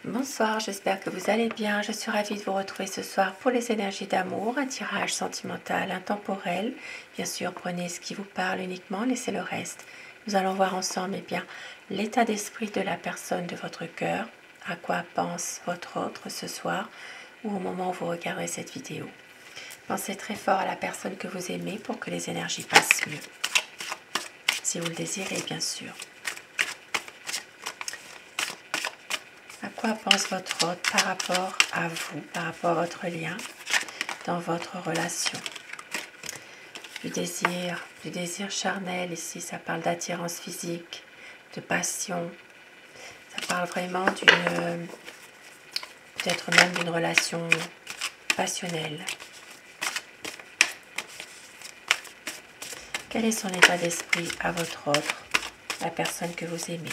Bonsoir, j'espère que vous allez bien. Je suis ravie de vous retrouver ce soir pour les énergies d'amour, un tirage sentimental, intemporel. Bien sûr, prenez ce qui vous parle uniquement, laissez le reste. Nous allons voir ensemble l'état d'esprit de la personne de votre cœur, à quoi pense votre autre ce soir ou au moment où vous regarderez cette vidéo. Pensez très fort à la personne que vous aimez pour que les énergies passent mieux. Si vous le désirez, bien sûr. À quoi pense votre autre par rapport à vous, par rapport à votre lien dans votre relation? Du désir charnel, ici ça parle d'attirance physique, de passion. Ça parle vraiment peut-être même d'une relation passionnelle. Quel est son état d'esprit à votre autre, la personne que vous aimez?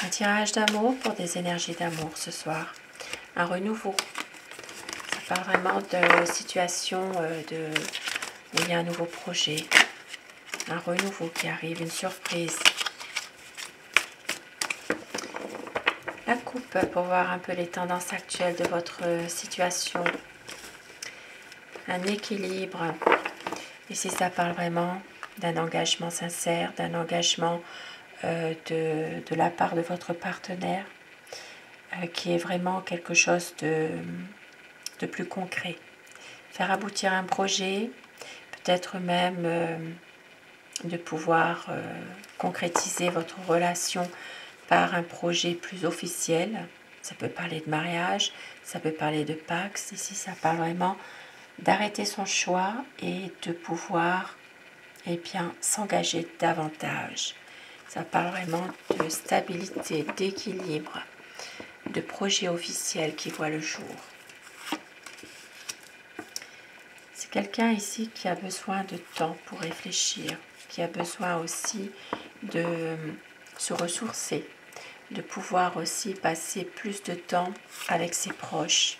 Un tirage d'amour pour des énergies d'amour ce soir. Un renouveau. Ça parle vraiment de situation où il y a un nouveau projet. Un renouveau qui arrive, une surprise. La coupe pour voir un peu les tendances actuelles de votre situation. Un équilibre. Ici, ça parle vraiment d'un engagement sincère, d'un engagement de la part de votre partenaire qui est vraiment quelque chose de plus concret. Faire aboutir un projet, peut-être même de pouvoir concrétiser votre relation par un projet plus officiel. Ça peut parler de mariage, ça peut parler de Pax. Ici, ça parle vraiment d'arrêter son choix et de pouvoir s'engager davantage. Ça parle vraiment de stabilité, d'équilibre, de projet officiel qui voit le jour. C'est quelqu'un ici qui a besoin de temps pour réfléchir, qui a besoin aussi de se ressourcer, de pouvoir aussi passer plus de temps avec ses proches.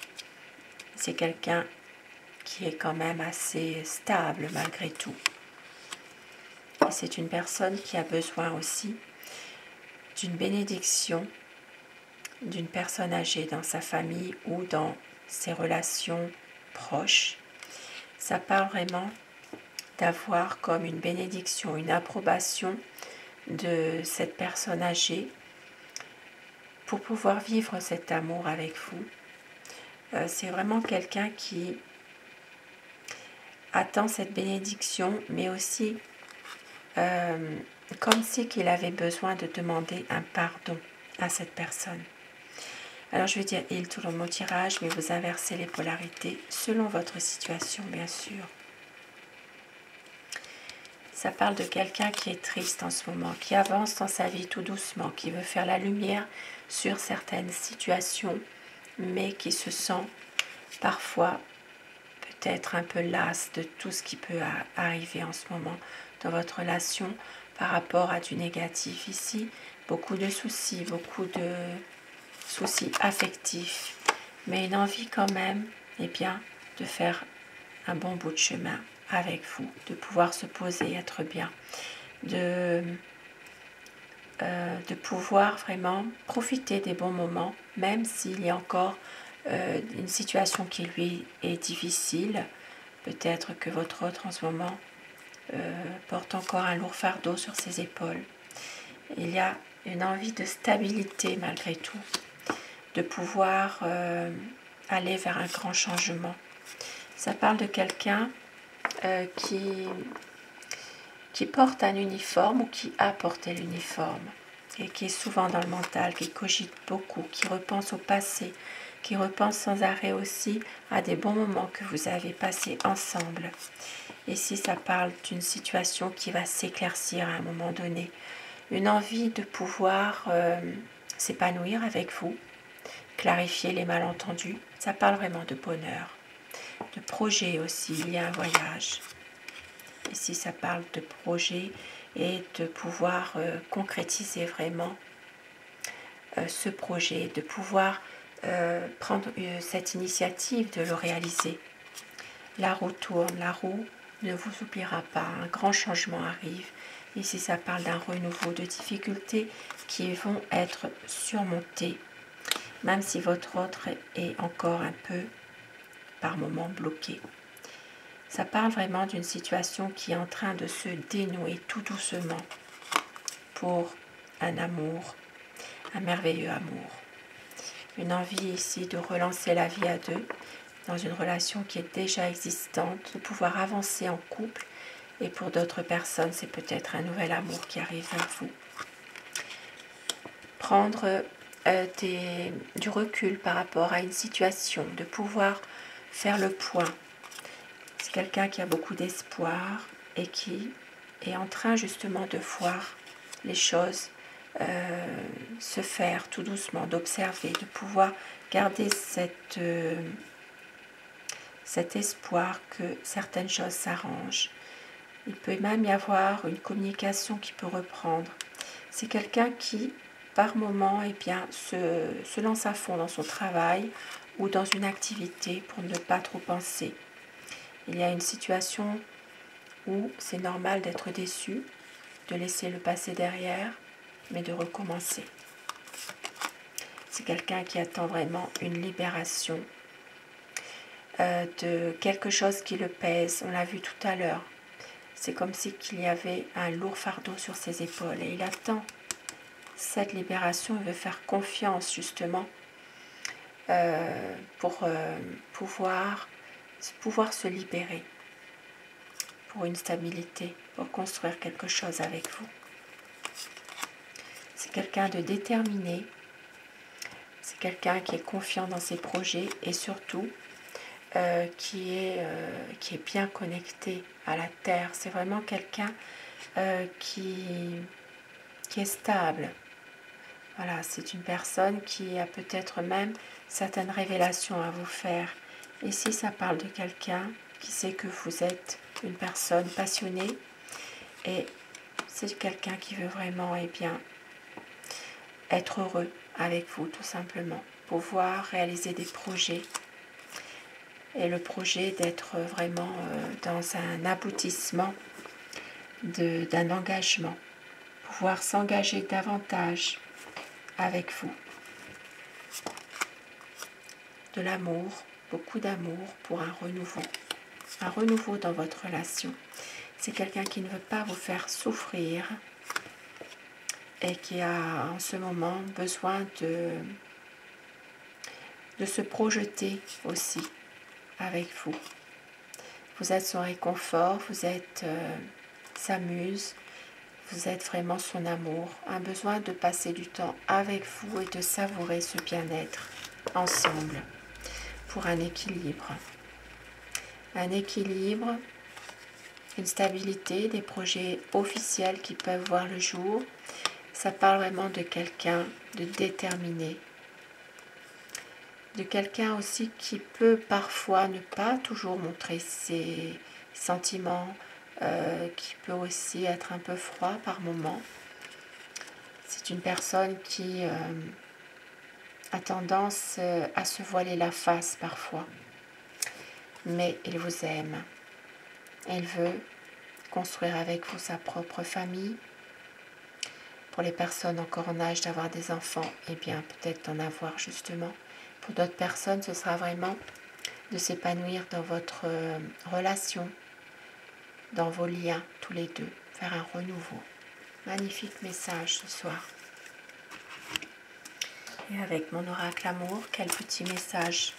C'est quelqu'un qui est quand même assez stable malgré tout. Et c'est une personne qui a besoin aussi d'une bénédiction d'une personne âgée dans sa famille ou dans ses relations proches. Ça parle vraiment d'avoir comme une bénédiction, une approbation de cette personne âgée pour pouvoir vivre cet amour avec vous. C'est vraiment quelqu'un qui attend cette bénédiction, mais aussi comme si qu'il avait besoin de demander un pardon à cette personne. Alors je vais dire il tout le mot tirage, mais vous inversez les polarités selon votre situation, bien sûr. Ça parle de quelqu'un qui est triste en ce moment, qui avance dans sa vie tout doucement, qui veut faire la lumière sur certaines situations, mais qui se sent parfois peut-être un peu las de tout ce qui peut arriver en ce moment dans votre relation par rapport à du négatif. Ici, beaucoup de soucis affectifs, mais une envie quand même de faire un bon bout de chemin avec vous, de pouvoir se poser, être bien, de pouvoir vraiment profiter des bons moments, même s'il y a encore une situation qui lui est difficile. Peut-être que votre autre en ce moment porte encore un lourd fardeau sur ses épaules. Il y a une envie de stabilité malgré tout, de pouvoir aller vers un grand changement. Ça parle de quelqu'un qui porte un uniforme ou qui a porté l'uniforme et qui est souvent dans le mental, qui cogite beaucoup, qui repense au passé, qui repense sans arrêt aussi à des bons moments que vous avez passés ensemble. Ici, ça parle d'une situation qui va s'éclaircir à un moment donné, une envie de pouvoir s'épanouir avec vous, clarifier les malentendus. Ça parle vraiment de bonheur, de projet aussi, il y a un voyage. Ici, ça parle de projet et de pouvoir concrétiser vraiment ce projet, de pouvoir prendre cette initiative de le réaliser. La roue tourne, la roue ne vous oubliera pas, un grand changement arrive. Ici, ça parle d'un renouveau de difficultés qui vont être surmontées, même si votre autre est encore un peu, par moments, bloqué. Ça parle vraiment d'une situation qui est en train de se dénouer tout doucement pour un amour, un merveilleux amour. Une envie ici de relancer la vie à deux, dans une relation qui est déjà existante, de pouvoir avancer en couple. Et pour d'autres personnes, c'est peut-être un nouvel amour qui arrive vers vous. Prendre du recul par rapport à une situation, de pouvoir faire le point. C'est quelqu'un qui a beaucoup d'espoir et qui est en train justement de voir les choses se faire tout doucement, d'observer, de pouvoir garder cet espoir que certaines choses s'arrangent. Il peut même y avoir une communication qui peut reprendre. C'est quelqu'un qui, par moment, se lance à fond dans son travail ou dans une activité pour ne pas trop penser. Il y a une situation où c'est normal d'être déçu, de laisser le passé derrière, mais de recommencer. C'est quelqu'un qui attend vraiment une libération de quelque chose qui le pèse. On l'a vu tout à l'heure. C'est comme si qu'il y avait un lourd fardeau sur ses épaules et il attend cette libération. Il veut faire confiance justement pour pouvoir se libérer, pour une stabilité, pour construire quelque chose avec vous. C'est quelqu'un de déterminé, c'est quelqu'un qui est confiant dans ses projets et surtout qui est bien connecté à la terre. C'est vraiment quelqu'un qui est stable. Voilà, c'est une personne qui a peut-être même certaines révélations à vous faire. Ici, ça parle de quelqu'un qui sait que vous êtes une personne passionnée et c'est quelqu'un qui veut vraiment être heureux avec vous, tout simplement. Pouvoir réaliser des projets et le projet d'être vraiment dans un aboutissement d'un engagement. Pouvoir s'engager davantage avec vous. De l'amour, beaucoup d'amour pour un renouveau dans votre relation. C'est quelqu'un qui ne veut pas vous faire souffrir et qui a en ce moment besoin de se projeter aussi avec vous. Vous êtes son réconfort, vous êtes sa muse, vous êtes vraiment son amour, un besoin de passer du temps avec vous et de savourer ce bien-être ensemble pour un équilibre. Un équilibre, une stabilité, des projets officiels qui peuvent voir le jour. Ça parle vraiment de quelqu'un de déterminé, de quelqu'un aussi qui peut parfois ne pas toujours montrer ses sentiments, qui peut aussi être un peu froid par moments. C'est une personne qui a tendance à se voiler la face parfois, mais il vous aime. Il veut construire avec vous sa propre famille. Pour les personnes encore en âge d'avoir des enfants, eh bien peut-être d'en avoir justement. Pour d'autres personnes, ce sera vraiment de s'épanouir dans votre relation, dans vos liens tous les deux, faire un renouveau. Magnifique message ce soir. Et avec mon oracle amour, quel petit message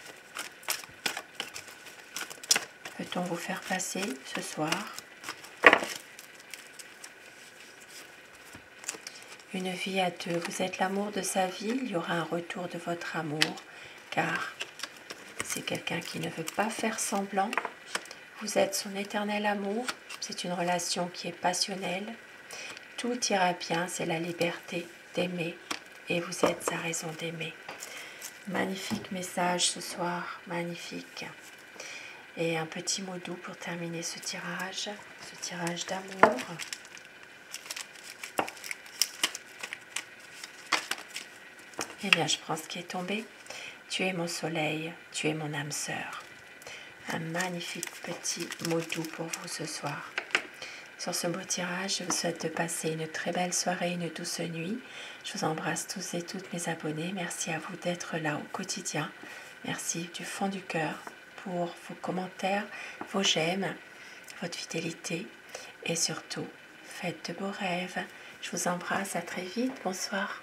peut-on vous faire passer ce soir? Une vie à deux, vous êtes l'amour de sa vie, il y aura un retour de votre amour, car c'est quelqu'un qui ne veut pas faire semblant. Vous êtes son éternel amour, c'est une relation qui est passionnelle. Tout ira bien, c'est la liberté d'aimer et vous êtes sa raison d'aimer. Magnifique message ce soir, magnifique. Et un petit mot doux pour terminer ce tirage d'amour. Eh bien, je prends ce qui est tombé. Tu es mon soleil, tu es mon âme sœur. Un magnifique petit mot doux pour vous ce soir. sur ce beau tirage. Je vous souhaite de passer une très belle soirée, une douce nuit. Je vous embrasse tous et toutes mes abonnés. Merci à vous d'être là au quotidien. Merci du fond du cœur pour vos commentaires, vos j'aime, votre fidélité et surtout, faites de beaux rêves. Je vous embrasse, à très vite. Bonsoir.